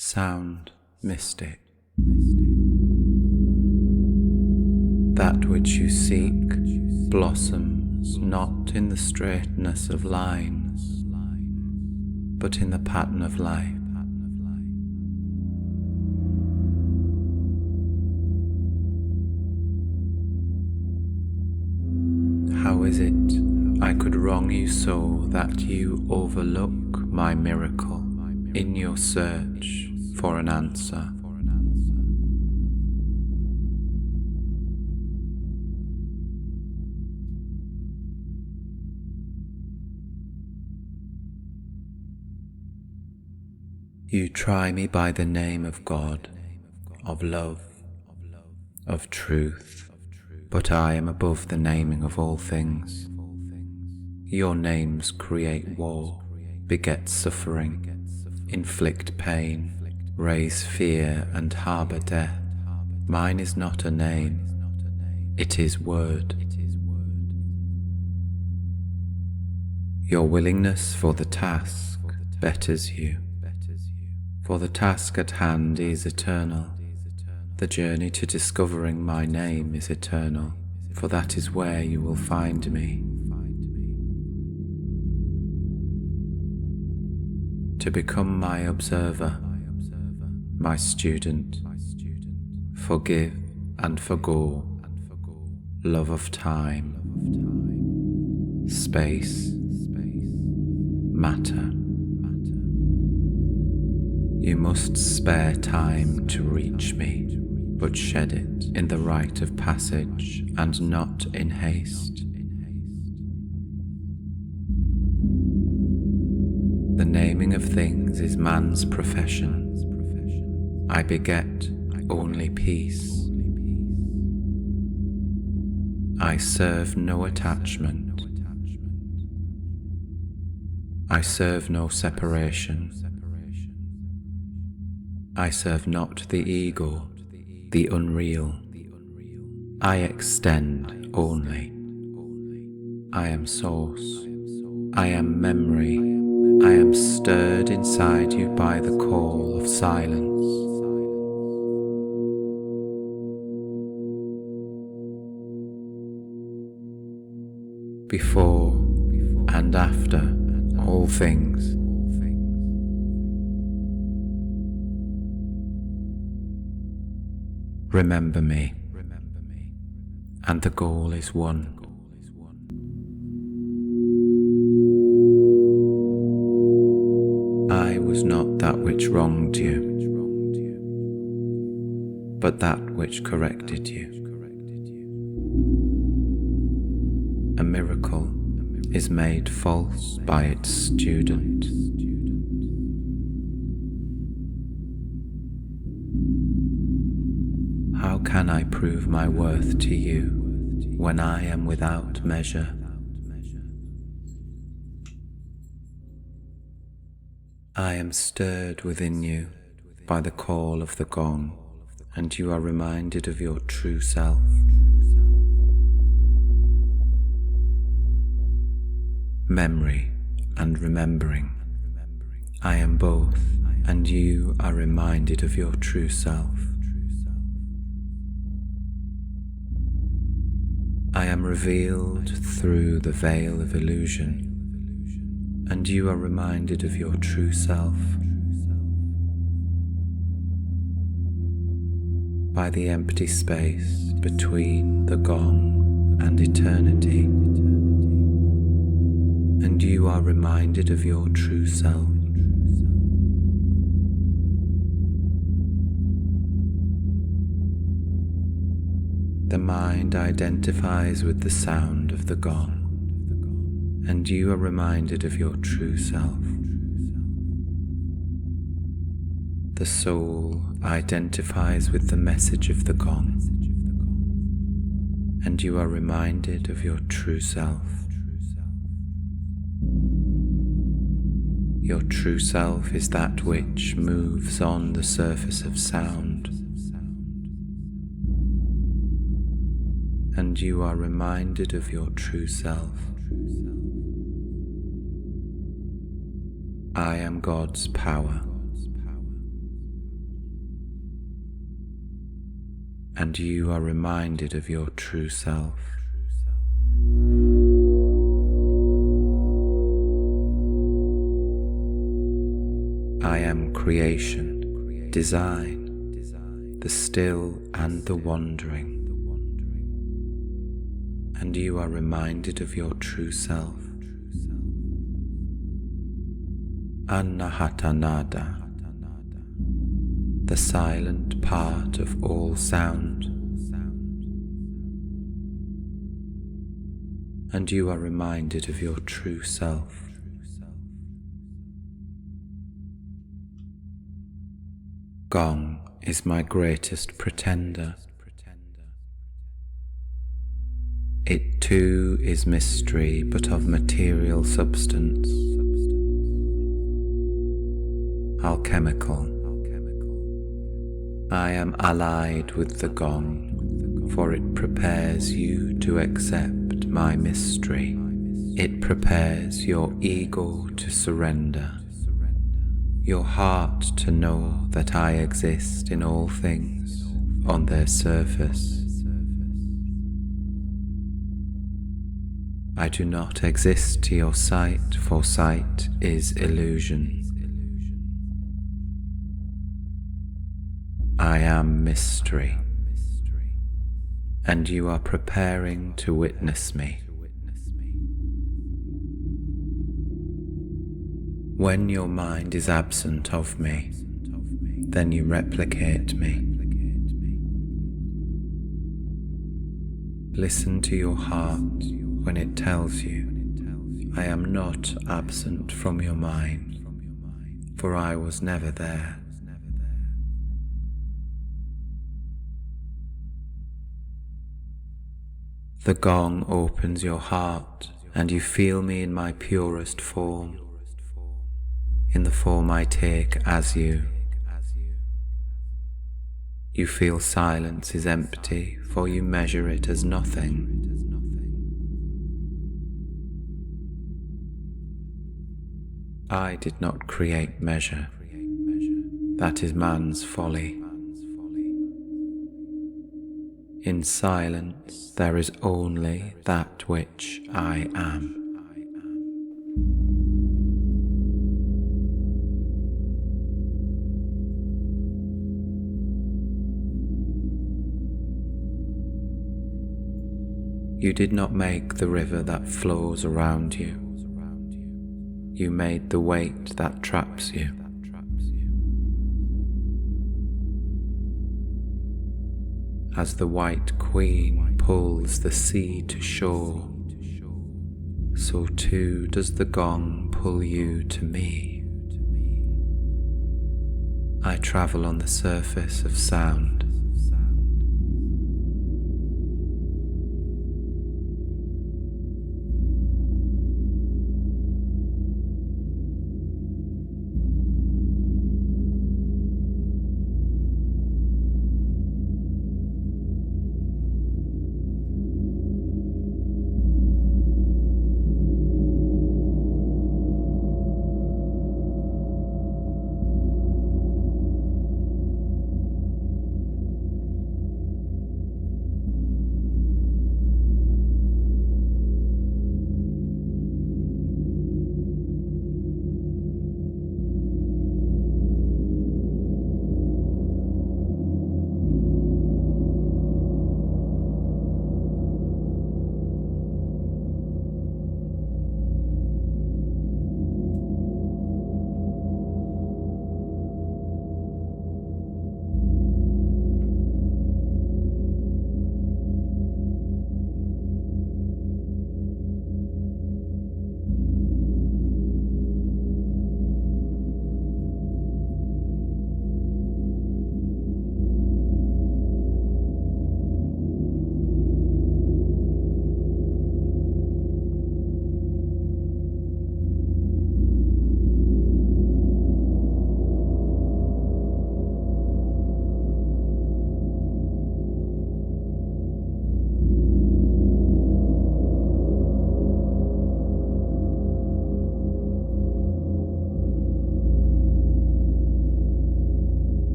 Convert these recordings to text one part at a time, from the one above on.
sound mystic. That which you seek blossoms not in the straightness of lines, but in the pattern of life. How is it I could wrong you so that you overlook my miracle in your search for an answer? You try me by the name of God, of love, of truth, but I am above the naming of all things. Your names create war, beget suffering, inflict pain, raise fear and harbour death. Mine is not a name, it is word. Your willingness for the task betters you, for the task at hand is eternal. The journey to discovering my name is eternal, for that is where you will find me. To become my observer, my student, forgive and forgo, love of time, space, matter. You must spare time to reach me, but shed it in the rite of passage and not in haste. The naming of things is man's profession. I beget only peace. I serve no attachment. I serve no separation. I serve not the ego, the unreal. I extend only. I am source. I am memory. I am stirred inside you by the call of silence. Before and after all things. Remember me, and the goal is won. I was not that which wronged you, but that which corrected you. A miracle is made false by its student. How can I prove my worth to you when I am without measure? I am stirred within you by the call of the gong, and you are reminded of your true self. Memory and remembering. I am both, and you are reminded of your true self. I am revealed through the veil of illusion, and you are reminded of your true self. By the empty space between the gong and eternity, and you are reminded of your true self. The mind identifies with the sound of the gong, and you are reminded of your true self. The soul identifies with the message of the gong, and you are reminded of your true self. Your true self is that which moves on the surface of sound, and you are reminded of your true self. I am God's power. and you are reminded of your true self. I am creation, design, the still and the wandering, and you are reminded of your true self. Anahatanada, the silent part of all sound, and you are reminded of your true self. Gong is my greatest pretender. It too is mystery, but of material substance, alchemical. I am allied with the gong, for it prepares you to accept my mystery. It prepares your ego to surrender, your heart to know that I exist in all things on their surface. I do not exist to your sight, for sight is illusion. I am mystery, and you are preparing to witness me. When your mind is absent of me, then you replicate me. Listen to your heart when it tells you, I am not absent from your mind, for I was never there. The gong opens your heart, and you feel me in my purest form, in the form I take as you. You feel silence is empty, for you measure it as nothing. I did not create measure. That is man's folly. In silence there is only that which I am. You did not make the river that flows around you. You made the weight that traps you. As the white queen pulls the sea to shore, so too does the gong pull you to me. I travel on the surface of sound.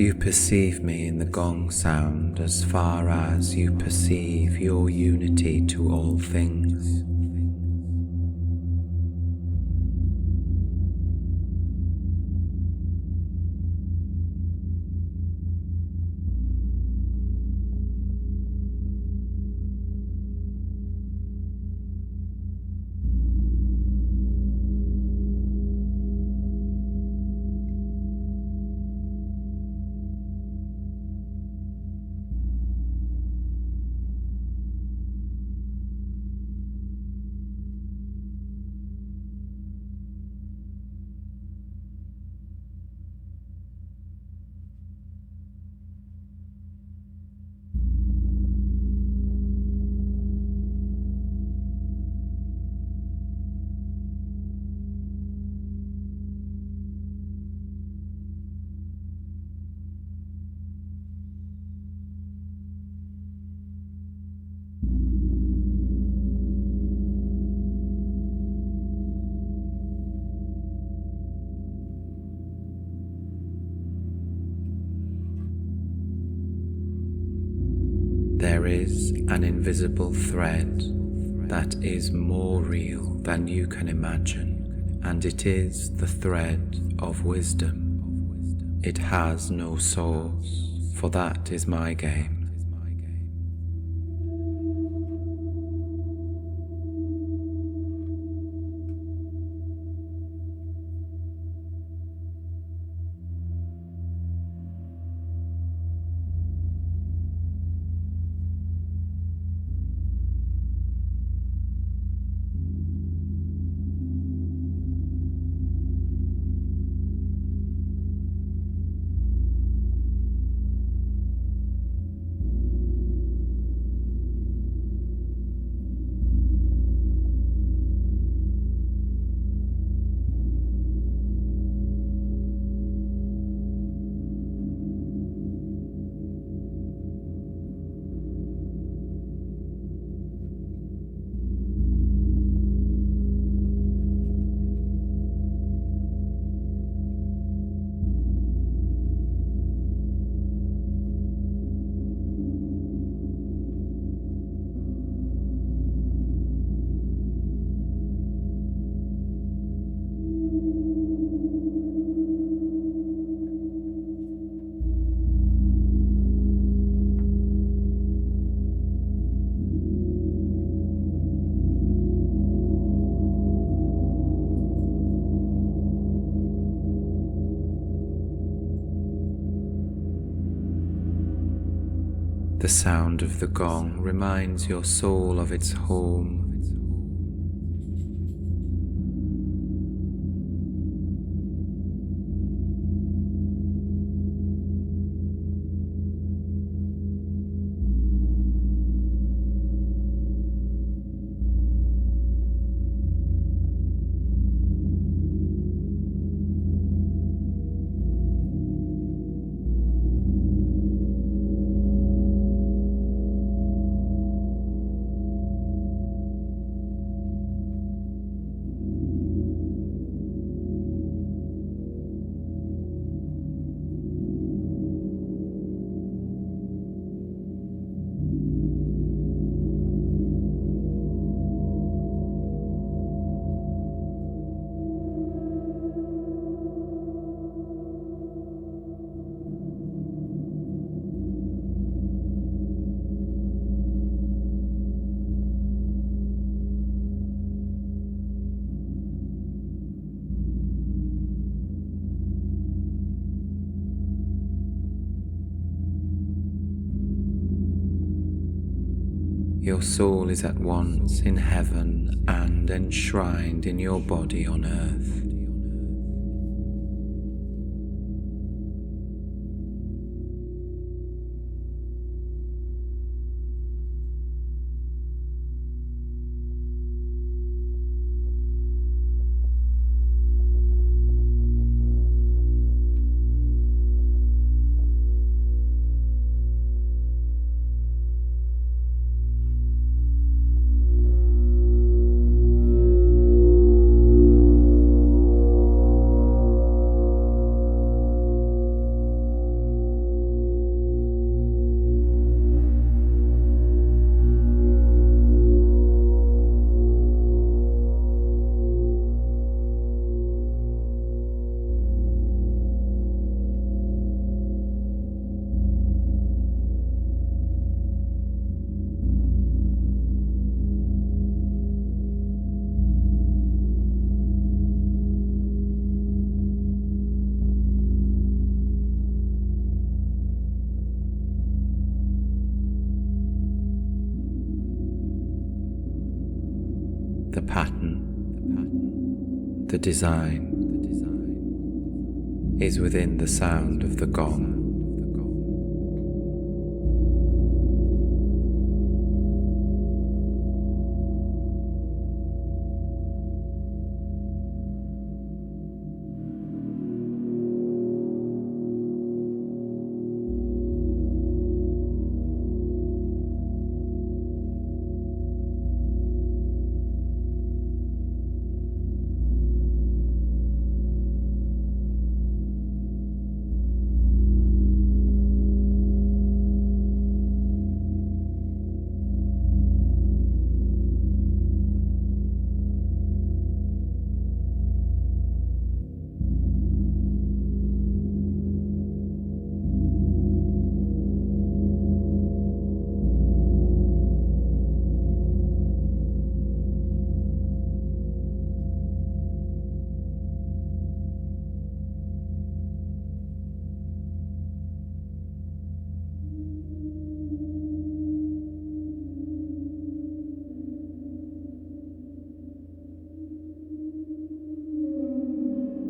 You perceive me in the gong sound as far as you perceive your unity to all things. There is an invisible thread that is more real than you can imagine, and it is the thread of wisdom. It has no source, for that is my game. The sound of the gong reminds your soul of its home. Your soul is at once in heaven and enshrined in your body on earth. The design is within the sound of the gong.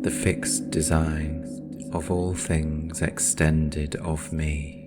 The fixed design of all things extended of me.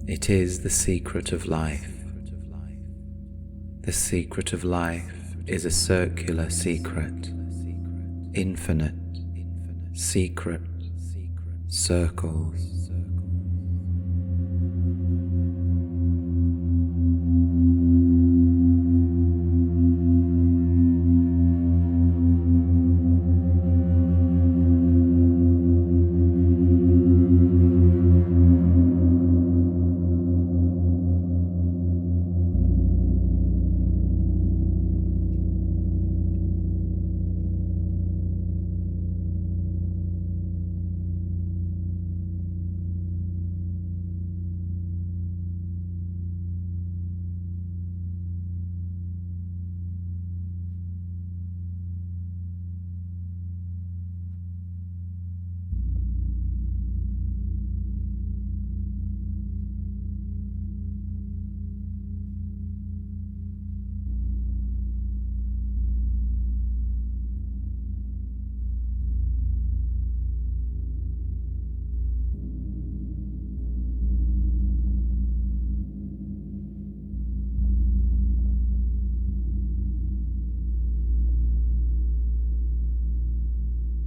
It is the secret of life. The secret of life is a circular secret, infinite, secret, circles.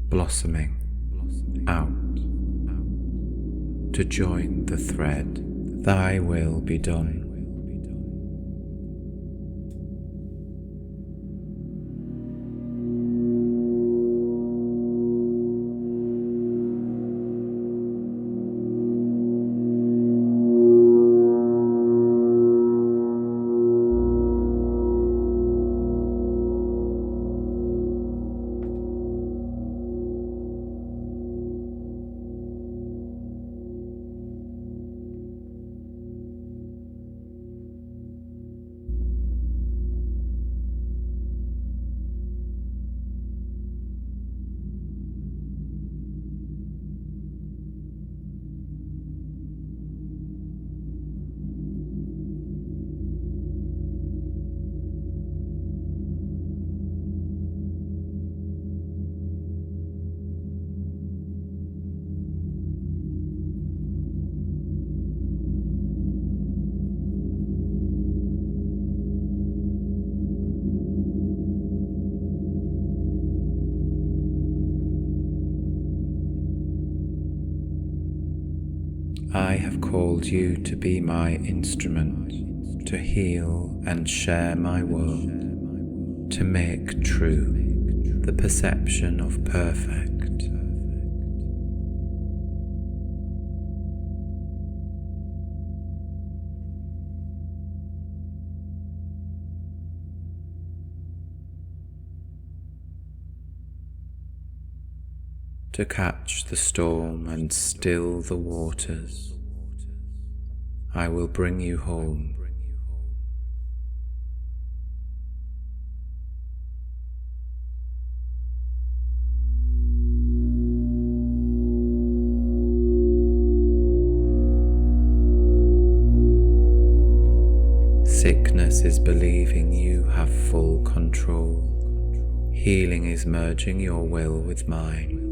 Blossoming out to join the thread. Thy will be done. I have called you to be my instrument, to heal and share my world, to make true the perception of perfect. To catch the storm and still the waters, I will bring you home. Sickness is believing you have full control. Healing is merging your will with mine.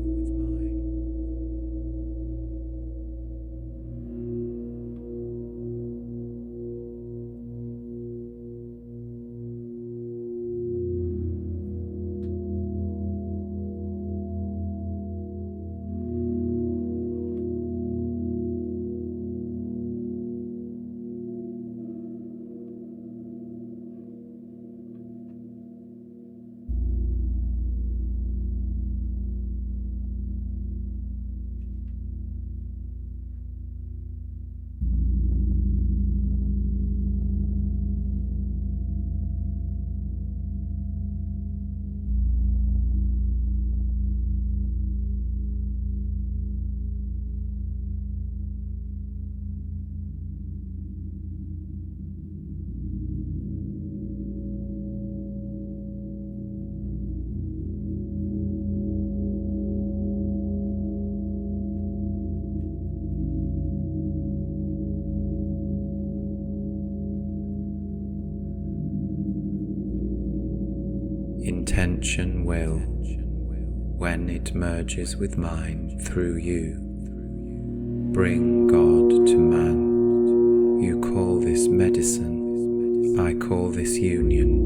Intention will, when it merges with mine through you, bring God to man. You call this medicine, I call this union.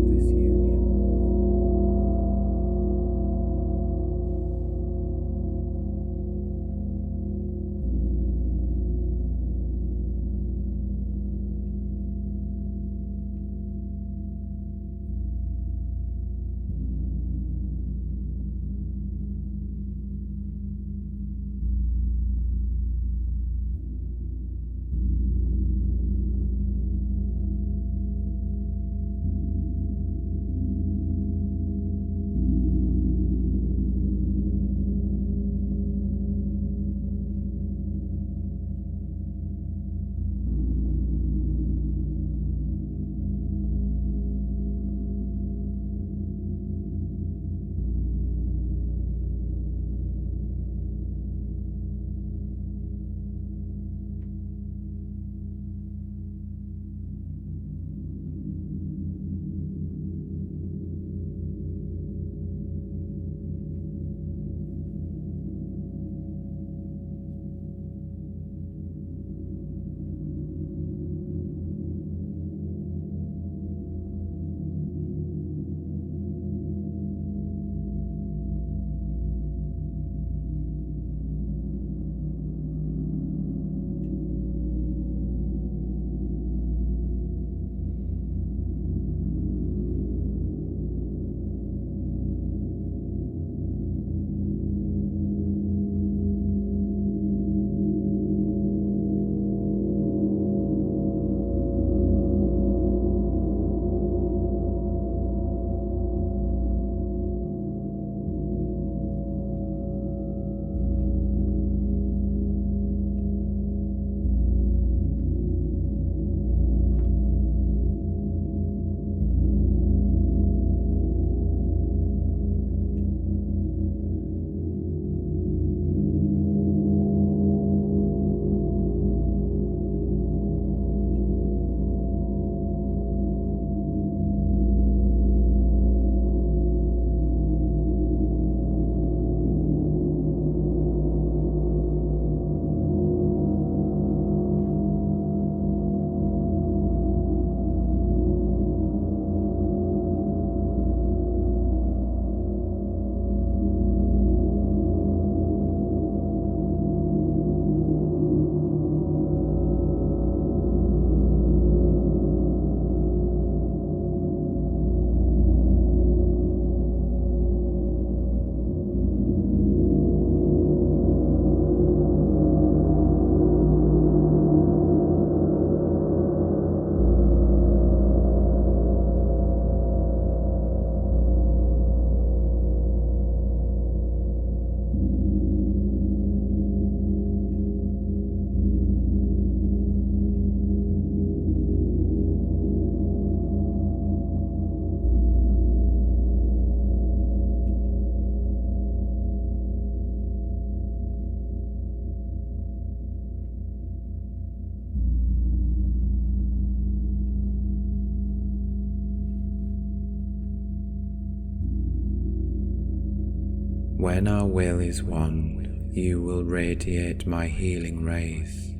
when our will is one, you will radiate my healing rays.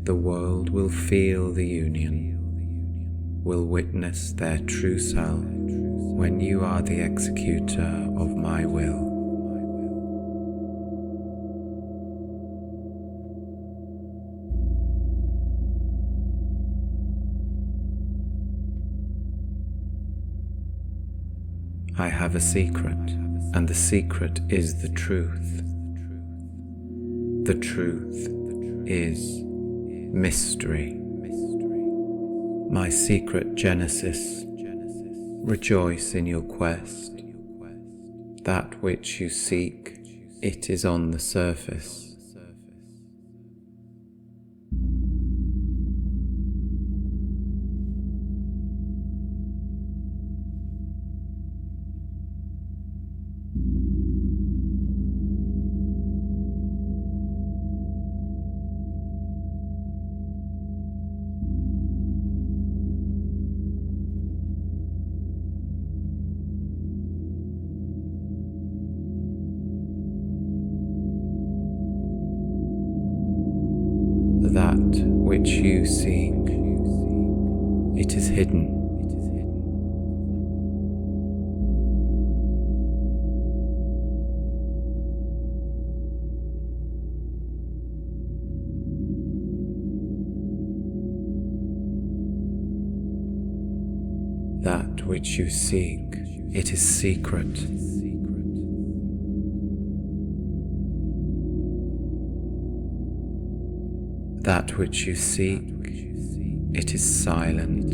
The world will feel the union, will witness their true self when you are the executor of my will. I have a secret, and the secret is the truth. The truth is mystery. My secret Genesis, rejoice in your quest. That which you seek, it is on the surface. That which you seek, it is hidden. That which you seek, it is secret. That which you seek, it is silent.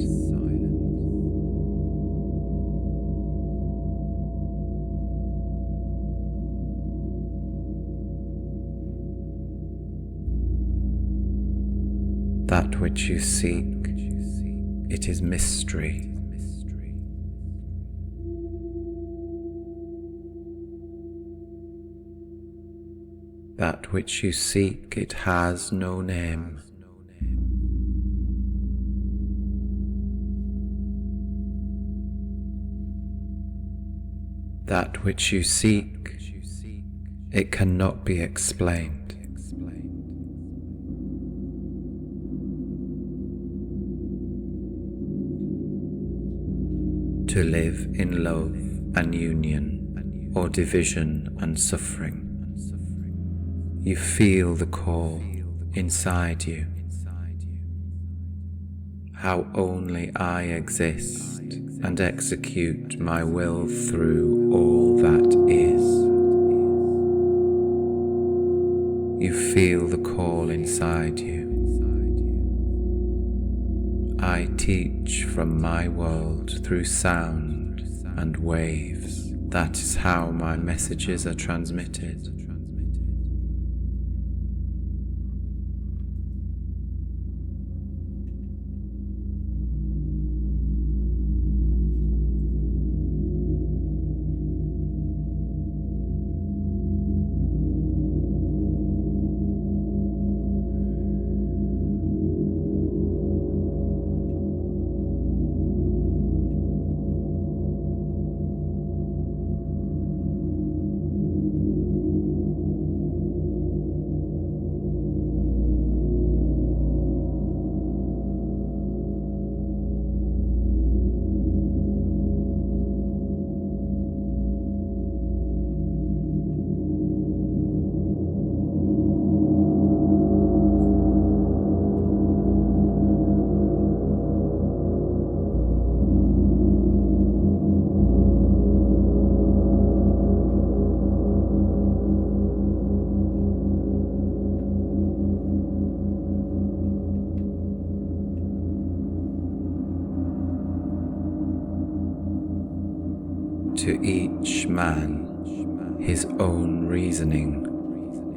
That which you seek, it is mystery. That which you seek, it has no name. That which you seek, it cannot be explained. To live in love and union, or division and suffering, you feel the call inside you, how only I exist and execute my will through all that is. You feel the call inside you. I teach from my world through sound and waves. That is how my messages are transmitted. To each man his own reasoning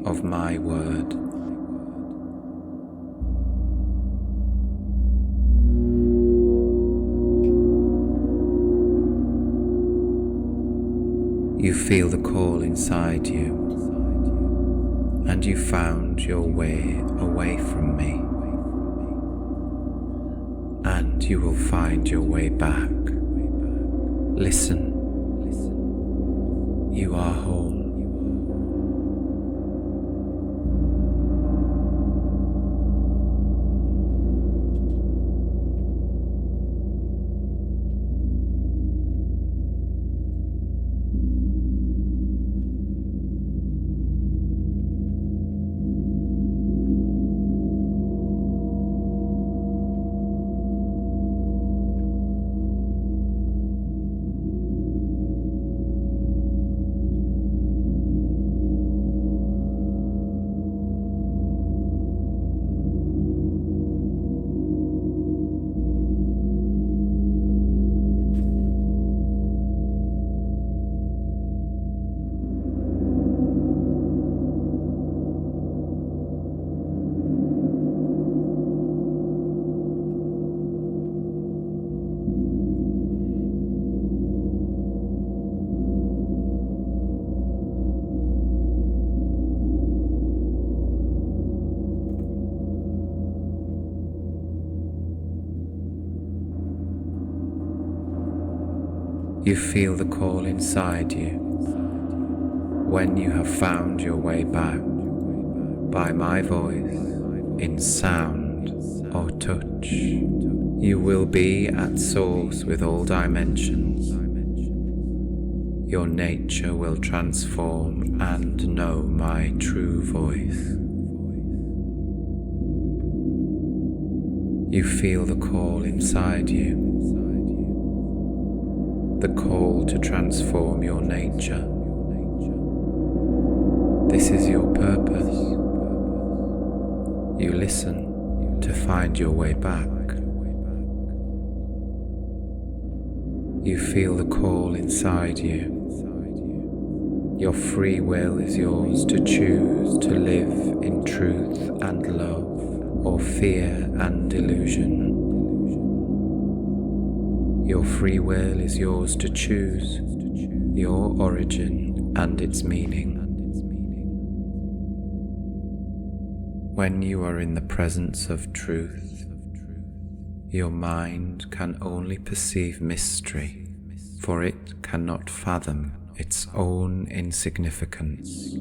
of my word. You feel the call inside you, and you found your way away from me, and you will find your way back. Listen. You are home. You feel the call inside you. When you have found your way back, by my voice, in sound or touch, you will be at source with all dimensions. Your nature will transform and know my true voice. You feel the call inside you, the call to transform your nature. This is your purpose. You listen to find your way back. You feel the call inside you. Your free will is yours to choose to live in truth and love, or fear and delusion. Your free will is yours to choose your origin and its meaning. When you are in the presence of truth, your mind can only perceive mystery, for it cannot fathom its own insignificance.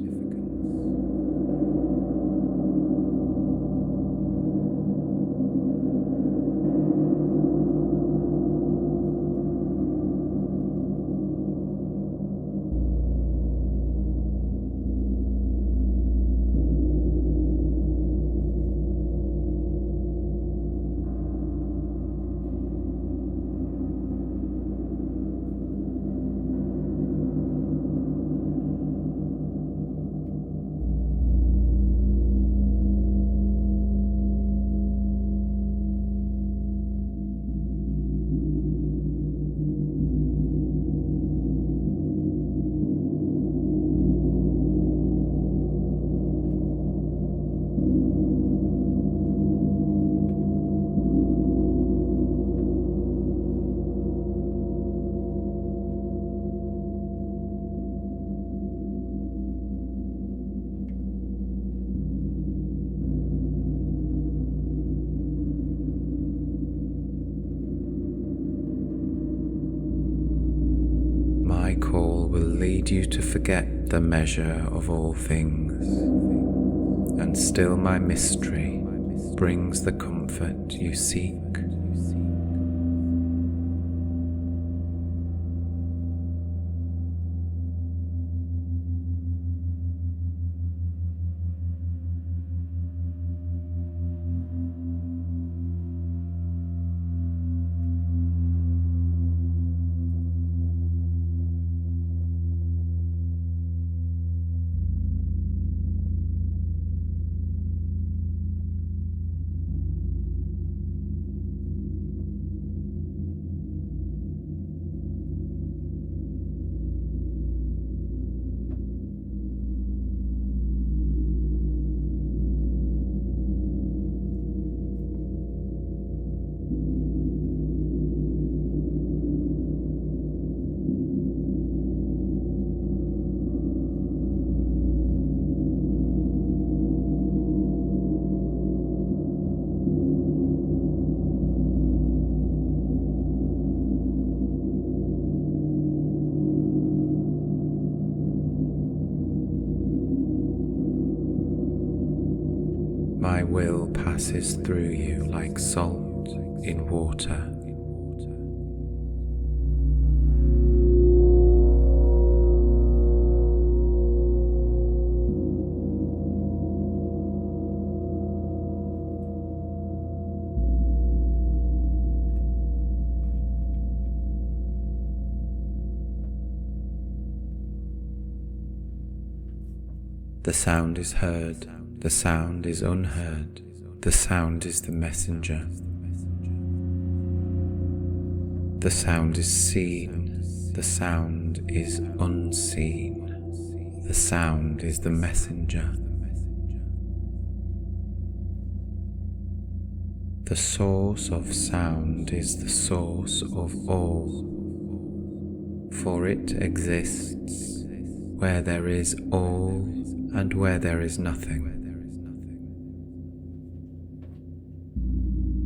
My call will lead you to forget the measure of all things, and still my mystery brings the comfort you seek. My will passes through you like salt in water. The sound is heard, the sound is unheard, the sound is the messenger. The sound is seen, the sound is unseen, the sound is the messenger. The source of sound is the source of all, for it exists where there is all and where there is nothing.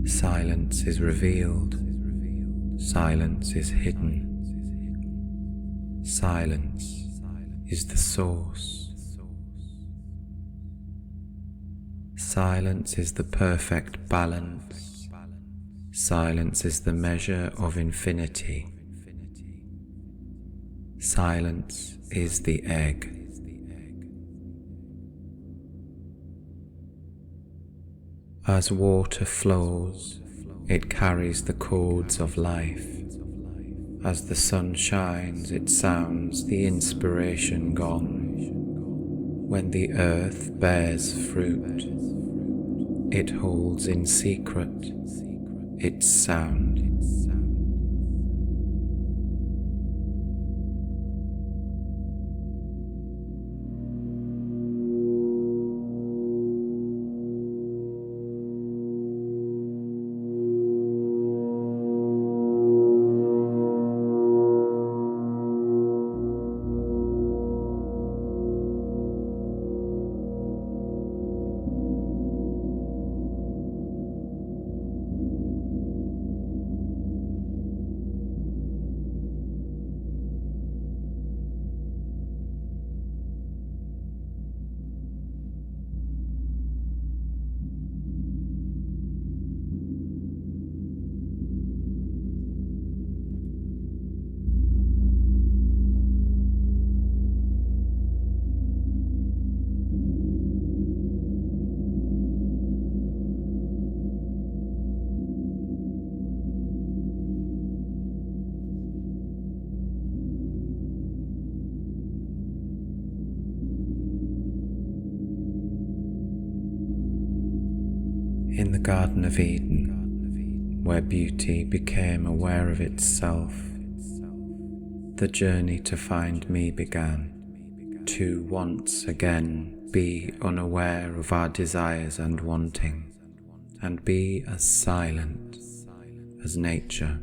Silence is revealed, silence is hidden, Silence is the source. Silence is the perfect balance. Silence is the measure of infinity. Silence is the egg. As water flows, it carries the chords of life. As the sun shines, it sounds the inspiration gong. When the earth bears fruit, it holds in secret its sound. In the Garden of Eden, where beauty became aware of itself, the journey to find me began, to once again be unaware of our desires and wanting, and be as silent as nature.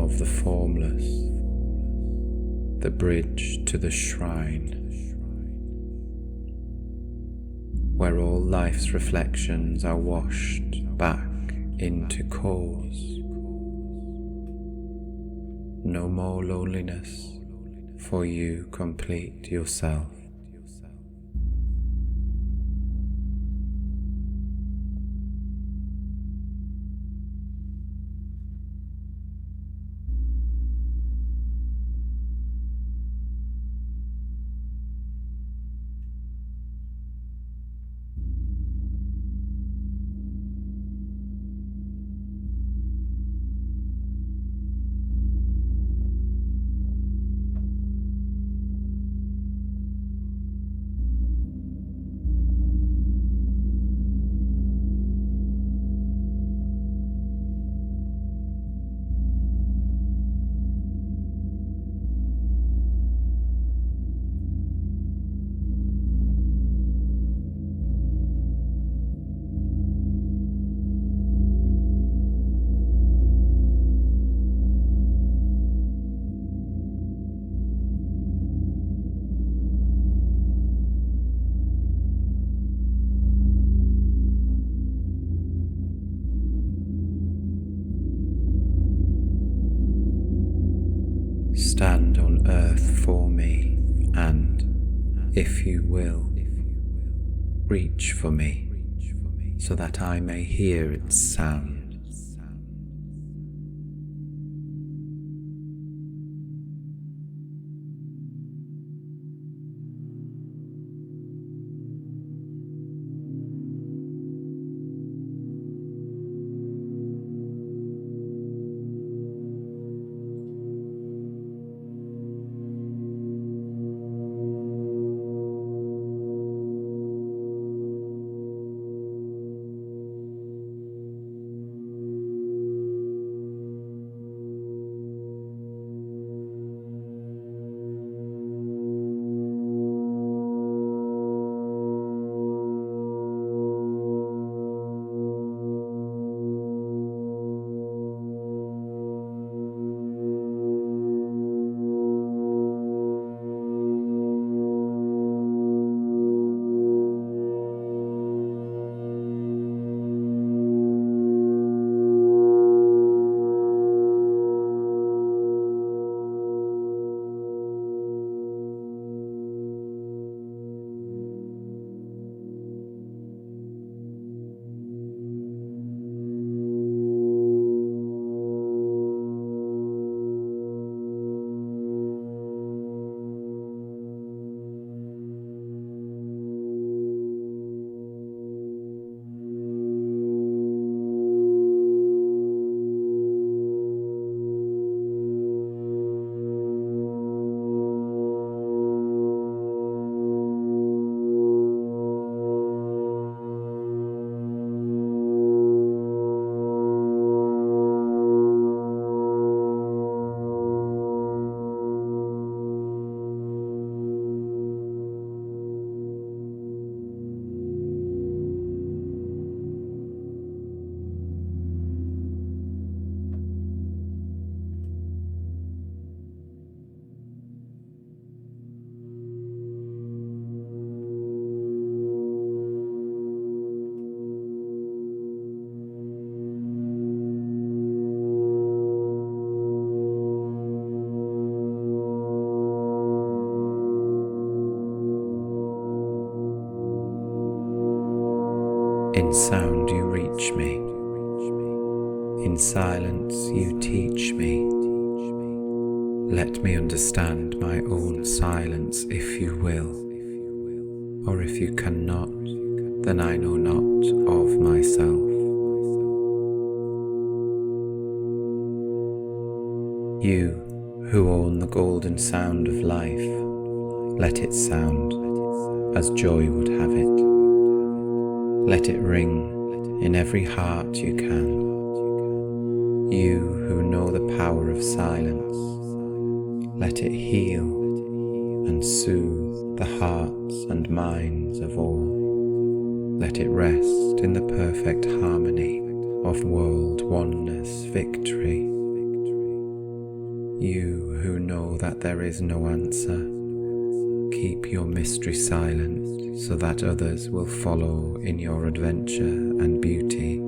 of the formless, the bridge to the shrine, where all life's reflections are washed back into cause. No more loneliness, for you complete yourself. Stand on earth for me and, if you will, reach for me so that I may hear its sound. In sound you reach me, in silence you teach me. Let me understand my own silence if you will, or if you cannot, then I know not of myself. You who own the golden sound of life, let it sound as joy would have it. Let it ring in every heart you can. You who know the power of silence, let it heal and soothe the hearts and minds of all. Let it rest in the perfect harmony of world oneness victory. You who know that there is no answer, keep your mystery silent so that others will follow in your adventure and beauty.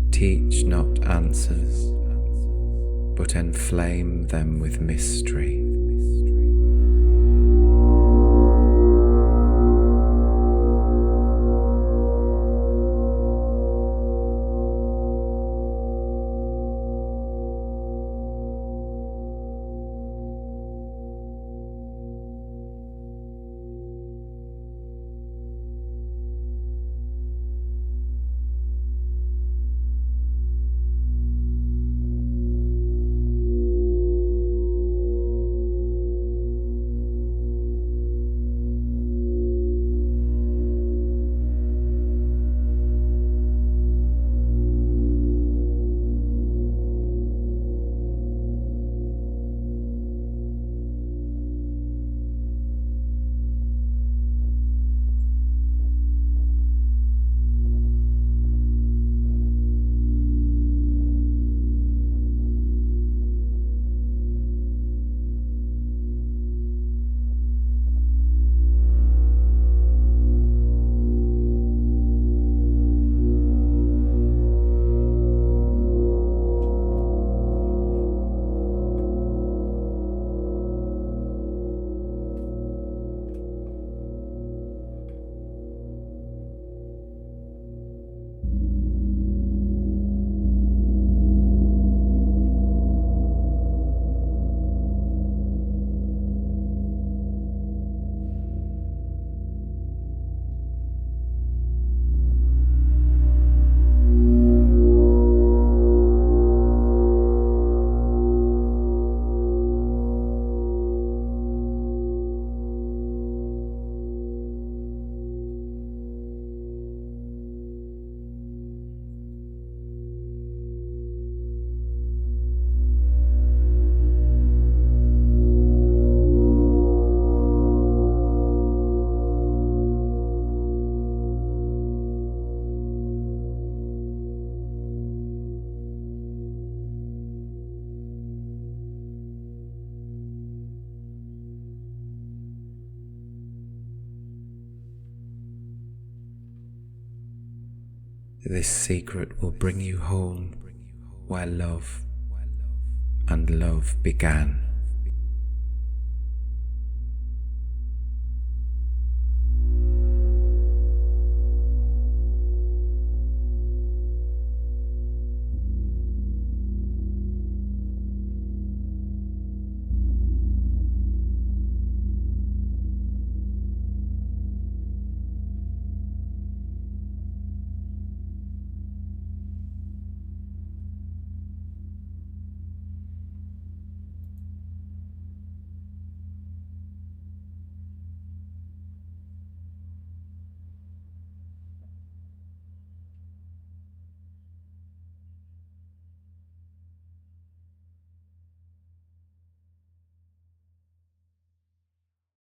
Teach not answers, but enflame them with mystery. This secret will bring you home where love and love began.